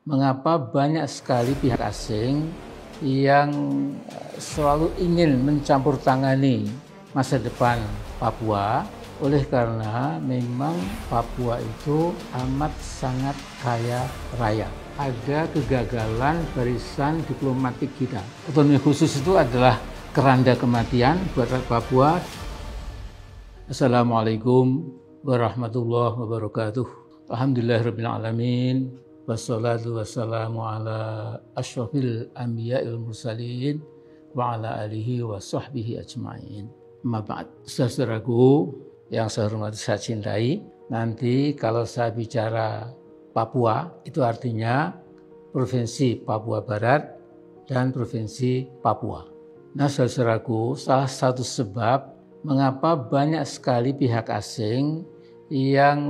Mengapa banyak sekali pihak asing yang selalu ingin mencampur tangani masa depan Papua, oleh karena memang Papua itu amat sangat kaya raya. Ada kegagalan barisan diplomatik kita. Otonomi khusus itu adalah keranda kematian buat rakyat Papua. Assalamualaikum warahmatullahi wabarakatuh. Alhamdulillahirabbil alamin. Wassalatu wassalamu ala asyrafil anbiya'il mursalin wa ala alihi wa sahbihi ajma'in. Amma ba'd. Saudaraku yang saya hormati, saya cintai, nanti kalau saya bicara Papua, itu artinya Provinsi Papua Barat dan Provinsi Papua. Nah, saudaraku, salah satu sebab mengapa banyak sekali pihak asing yang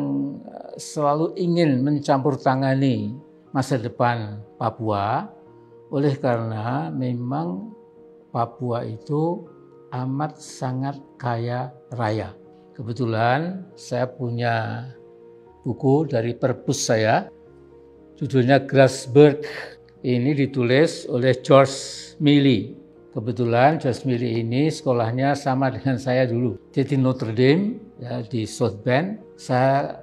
selalu ingin mencampur tangani masa depan Papua, oleh karena memang Papua itu amat sangat kaya raya. Kebetulan saya punya buku dari perpus saya, judulnya Grasberg. Ini ditulis oleh George Milley. Kebetulan George Milley ini sekolahnya sama dengan saya dulu. Jadi Notre Dame ya, di South Bend. Saya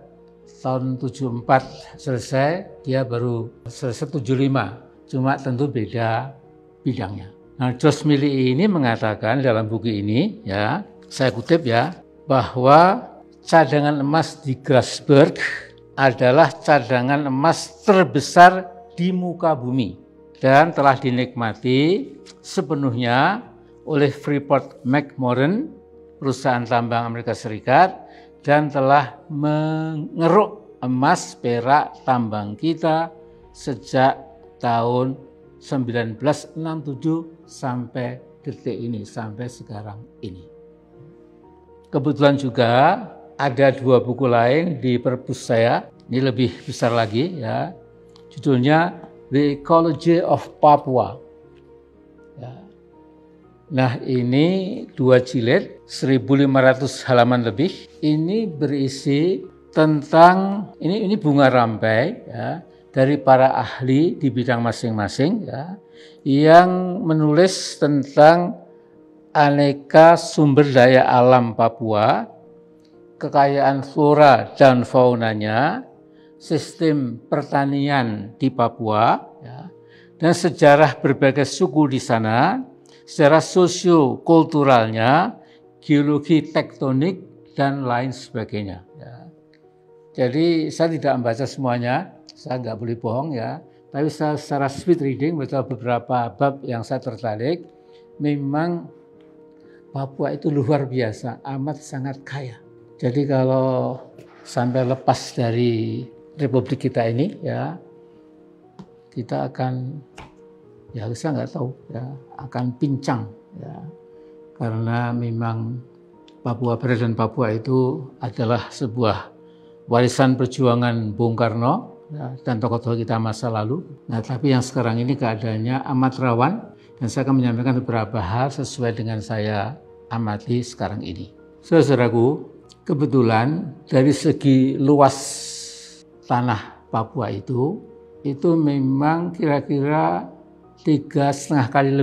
tahun 74 selesai, dia baru selesai 75. Cuma tentu beda bidangnya. Nah, George Milley ini mengatakan dalam buku ini, ya, saya kutip ya, bahwa cadangan emas di Grasberg adalah cadangan emas terbesar di muka bumi dan telah dinikmati sepenuhnya oleh Freeport-McMoRan, perusahaan tambang Amerika Serikat, dan telah mengeruk emas perak tambang kita sejak tahun 1967 sampai detik ini, sampai sekarang ini. Kebetulan juga ada dua buku lain di perpus saya, ini lebih besar lagi ya, judulnya The Ecology of Papua. Ya. Nah, ini 2 jilid, 1.500 halaman lebih. Ini berisi tentang ini bunga rampai ya, dari para ahli di bidang masing-masing ya, yang menulis tentang aneka sumber daya alam Papua, kekayaan flora dan faunanya, sistem pertanian di Papua, ya, dan sejarah berbagai suku di sana, sejarah sosio-kulturalnya, geologi tektonik, dan lain sebagainya. Ya. Jadi saya tidak membaca semuanya, saya nggak boleh bohong ya, tapi saya secara speed reading baca beberapa bab yang saya tertarik. Memang Papua itu luar biasa, amat sangat kaya. Jadi kalau sampai lepas dari Republik kita ini ya, kita akan ya saya nggak tahu ya, akan pincang ya, karena memang Papua Barat dan Papua itu adalah sebuah warisan perjuangan Bung Karno ya, dan tokoh-tokoh kita masa lalu. Nah, tapi yang sekarang ini keadaannya amat rawan, dan saya akan menyampaikan beberapa hal sesuai dengan saya amati sekarang ini. Saudaraku, kebetulan dari segi luas tanah Papua itu memang kira-kira 3,5 kali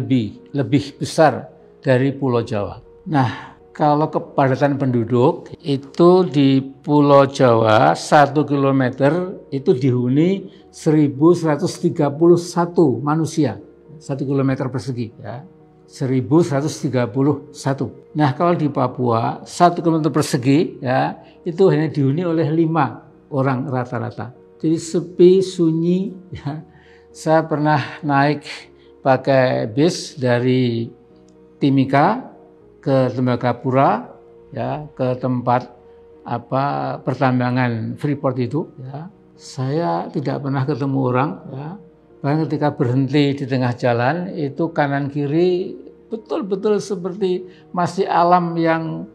lebih besar dari Pulau Jawa. Nah, kalau kepadatan penduduk itu di Pulau Jawa 1 km itu dihuni 1.131 manusia, 1 km persegi ya. 1.131. Nah, kalau di Papua 1 km persegi ya, itu hanya dihuni oleh 5 orang rata-rata. Jadi sepi, sunyi ya. Saya pernah naik pakai bis dari Timika ke Tembagapura ya, ke tempat pertambangan Freeport itu ya. Saya tidak pernah ketemu orang ya. Bahkan ketika berhenti di tengah jalan itu kanan kiri betul-betul seperti masih alam yang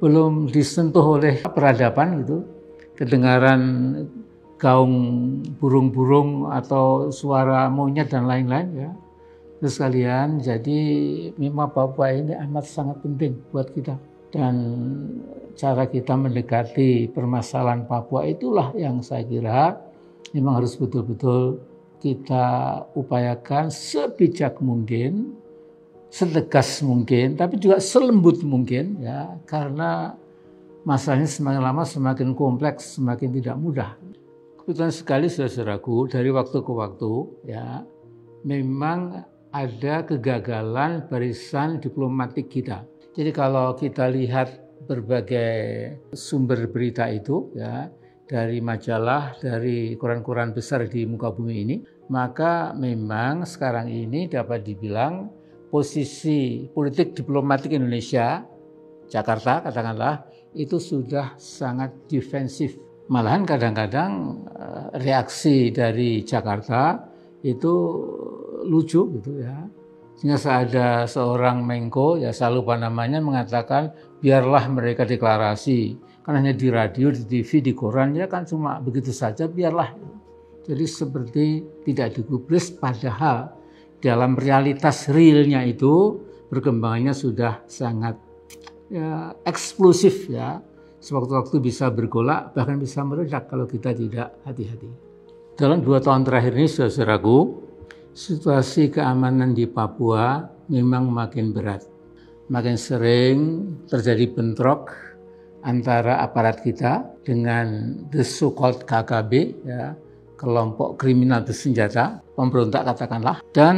belum disentuh oleh peradaban gitu. Kedengaran gaung burung-burung atau suara monyet dan lain-lain ya. Terus sekalian, jadi memang Papua ini amat sangat penting buat kita. Dan cara kita mendekati permasalahan Papua itulah yang saya kira memang harus betul-betul kita upayakan sebijak mungkin, setegas mungkin, tapi juga selembut mungkin ya, karena masalahnya semakin lama semakin kompleks, semakin tidak mudah. Kebetulan sekali saudaraku, dari waktu ke waktu ya, memang ada kegagalan barisan diplomatik kita. Jadi kalau kita lihat berbagai sumber berita itu ya, dari majalah, dari koran-koran besar di muka bumi ini, maka memang sekarang ini dapat dibilang posisi politik diplomatik Indonesia, Jakarta katakanlah, itu sudah sangat defensif. Malahan kadang-kadang reaksi dari Jakarta itu lucu gitu ya. Sehingga ada seorang Menko, ya saya lupa namanya, mengatakan biarlah mereka deklarasi. Kan hanya di radio, di TV, di koran, ya kan cuma begitu saja, biarlah. Jadi seperti tidak digubris, padahal dalam realitas realnya itu perkembangannya sudah sangat ya, eksplosif ya. Sewaktu-waktu bisa bergolak, bahkan bisa meledak kalau kita tidak hati-hati. Dalam 2 tahun terakhir ini, saudaraku, situasi keamanan di Papua memang makin berat. Makin sering terjadi bentrok antara aparat kita dengan the so-called KKB, ya, kelompok kriminal bersenjata, pemberontak katakanlah. Dan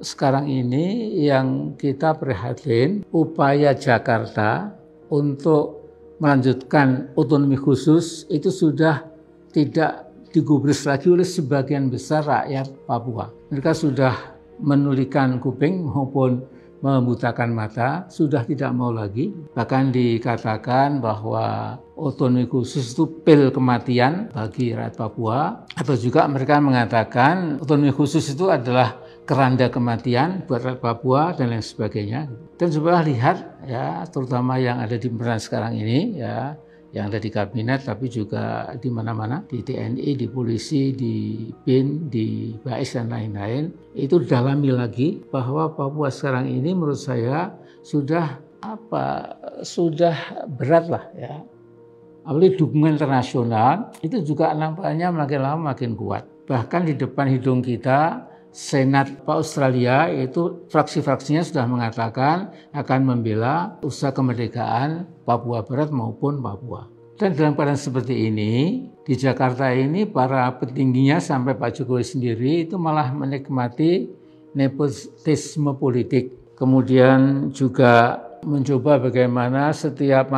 sekarang ini yang kita prihatin, upaya Jakarta untuk melanjutkan otonomi khusus itu sudah tidak digubris lagi oleh sebagian besar rakyat Papua. Mereka sudah menulikan kuping maupun membutakan mata, sudah tidak mau lagi. Bahkan dikatakan bahwa otonomi khusus itu pil kematian bagi rakyat Papua. Atau juga mereka mengatakan otonomi khusus itu adalah keranda kematian buat rakyat Papua dan lain sebagainya. Dan coba lihat ya, terutama yang ada di pemerintahan sekarang ini ya, yang ada di kabinet tapi juga di mana-mana, di TNI, di polisi, di BIN, di BAIS dan lain-lain, itu dalami lagi bahwa Papua sekarang ini menurut saya sudah berat lah ya. Apalagi dukungan internasional itu juga nampaknya makin lama makin kuat. Bahkan di depan hidung kita, Senat Australia itu fraksi-fraksinya sudah mengatakan akan membela usaha kemerdekaan Papua Barat maupun Papua. Dan dalam keadaan seperti ini, di Jakarta ini para petingginya sampai Pak Jokowi sendiri itu malah menikmati nepotisme politik. Kemudian juga mencoba bagaimana setiap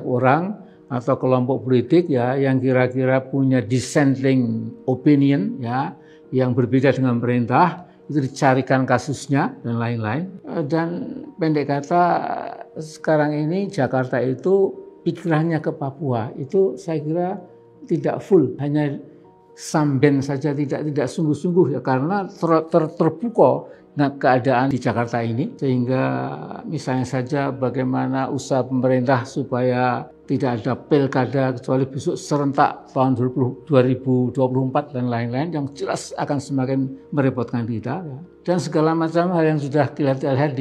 orang atau kelompok politik ya yang kira-kira punya dissenting opinion ya, yang berbeda dengan pemerintah, itu dicarikan kasusnya dan lain-lain. Dan pendek kata, sekarang ini Jakarta itu pikirannya ke Papua, itu saya kira tidak full, hanya samben saja, tidak sungguh-sungguh ya, karena terpukau keadaan di Jakarta ini, sehingga misalnya saja bagaimana usaha pemerintah supaya tidak ada pilkada kecuali besok serentak tahun 2024 dan lain-lain yang jelas akan semakin merepotkan kita ya. Dan segala macam hal yang sudah kita lihat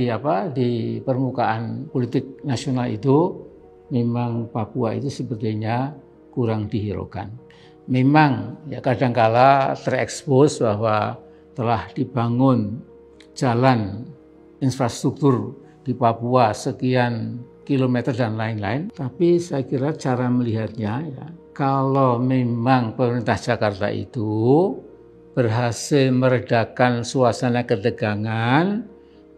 di permukaan politik nasional itu, memang Papua itu sepertinya kurang dihiraukan. Memang ya kadangkala terekspos bahwa telah dibangun jalan infrastruktur di Papua sekian kilometer dan lain-lain, tapi saya kira cara melihatnya ya, kalau memang pemerintah Jakarta itu berhasil meredakan suasana ketegangan,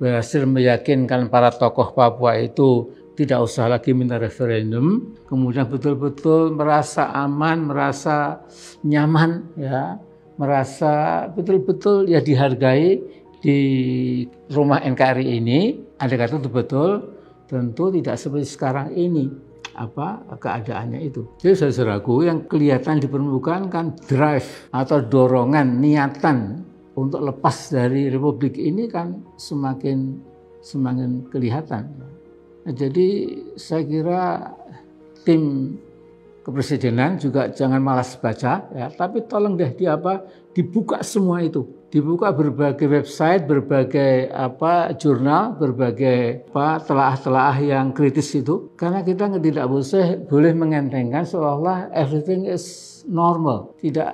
berhasil meyakinkan para tokoh Papua itu tidak usah lagi minta referendum, kemudian betul-betul merasa aman, merasa nyaman ya, merasa betul-betul ya dihargai di rumah NKRI ini, ada kata betul-betul tentu tidak seperti sekarang ini keadaannya itu. Jadi saudaraku, yang kelihatan di permukaan kan drive atau dorongan, niatan untuk lepas dari republik ini kan semakin kelihatan. Nah, jadi saya kira tim kepresidenan juga jangan malas baca ya, tapi tolong deh dibuka semua itu. Dibuka berbagai website, berbagai jurnal, berbagai telaah-telaah yang kritis itu, karena kita tidak boleh mengentengkan seolah-olah everything is normal, tidak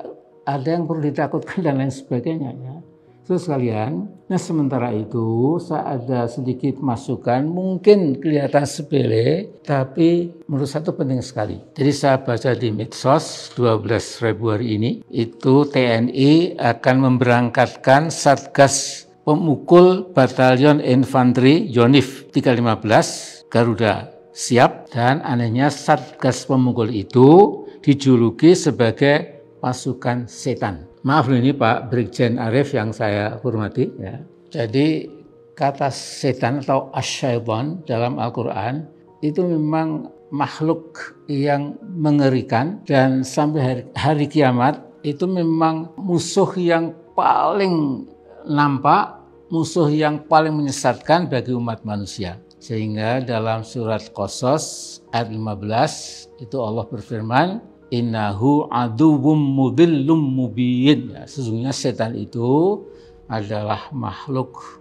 ada yang perlu ditakutkan dan lain sebagainya ya. Terus sekalian, nah sementara itu saat ada sedikit masukan mungkin kelihatan sepele, tapi menurut saya itu penting sekali. Jadi saya baca di medsos 12 Februari ini, itu TNI akan memberangkatkan Satgas Pemukul Batalion Infanteri Yonif 315 Garuda siap, dan anehnya Satgas Pemukul itu dijuluki sebagai pasukan setan. Maaf ini Pak Brigjen Arif yang saya hormati ya. Jadi kata setan atau asyaiton dalam Al-Quran itu memang makhluk yang mengerikan, dan sampai hari kiamat itu memang musuh yang paling nampak, musuh yang paling menyesatkan bagi umat manusia. Sehingga dalam surat Qasas ayat 15 itu Allah berfirman, innahu aduwwum mudhillum mubin. Ya, sesungguhnya setan itu adalah makhluk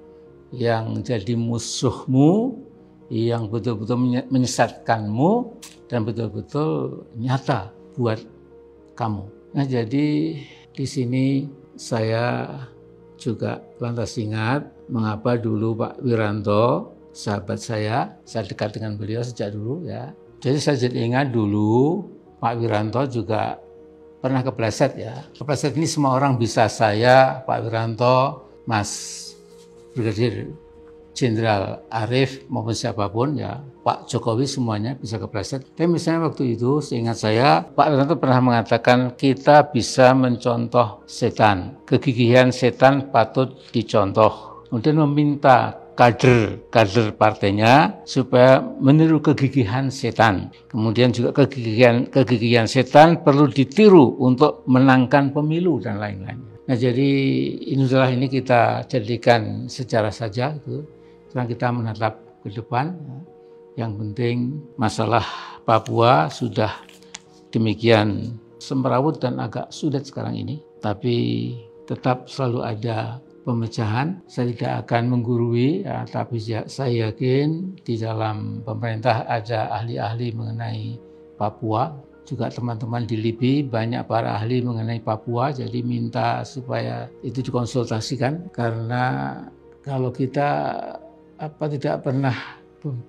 yang jadi musuhmu, yang betul-betul menyesatkanmu dan betul-betul nyata buat kamu. Nah, jadi di sini saya juga lantas ingat mengapa dulu Pak Wiranto, sahabat saya dekat dengan beliau sejak dulu ya. Jadi saya jadi ingat dulu Pak Wiranto juga pernah kepleset ya. Kepleset ini semua orang bisa, saya, Pak Wiranto, Mas Brigadir Jenderal Arif maupun siapapun ya, Pak Jokowi semuanya bisa kepleset. Tapi misalnya waktu itu seingat saya Pak Wiranto pernah mengatakan kita bisa mencontoh setan. Kegigihan setan patut dicontoh. Kemudian meminta kader partainya supaya meniru kegigihan setan. Kemudian juga kegigihan setan perlu ditiru untuk menangkan pemilu dan lain-lain. Nah, jadi ini kita jadikan sejarah saja itu. Sekarang kita menatap ke depan. Yang penting masalah Papua sudah demikian semrawut dan agak sulit sekarang ini, tapi tetap selalu ada pemecahan. Saya tidak akan menggurui ya, tapi saya yakin di dalam pemerintah ada ahli-ahli mengenai Papua. Juga teman-teman di LIPI banyak para ahli mengenai Papua, jadi minta supaya itu dikonsultasikan. Karena kalau kita tidak pernah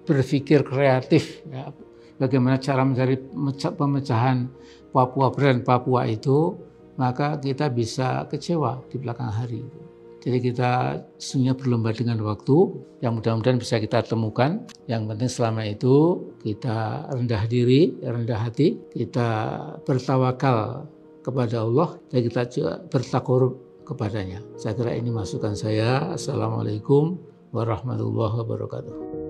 berpikir kreatif ya, bagaimana cara mencari pemecahan Papua, brand Papua itu, maka kita bisa kecewa di belakang hari. Jadi kita sebenarnya berlomba dengan waktu yang mudah-mudahan bisa kita temukan. Yang penting selama itu kita rendah diri, rendah hati, kita bertawakal kepada Allah dan kita juga bertakarub kepadanya. Saya kira ini masukan saya. Assalamualaikum warahmatullahi wabarakatuh.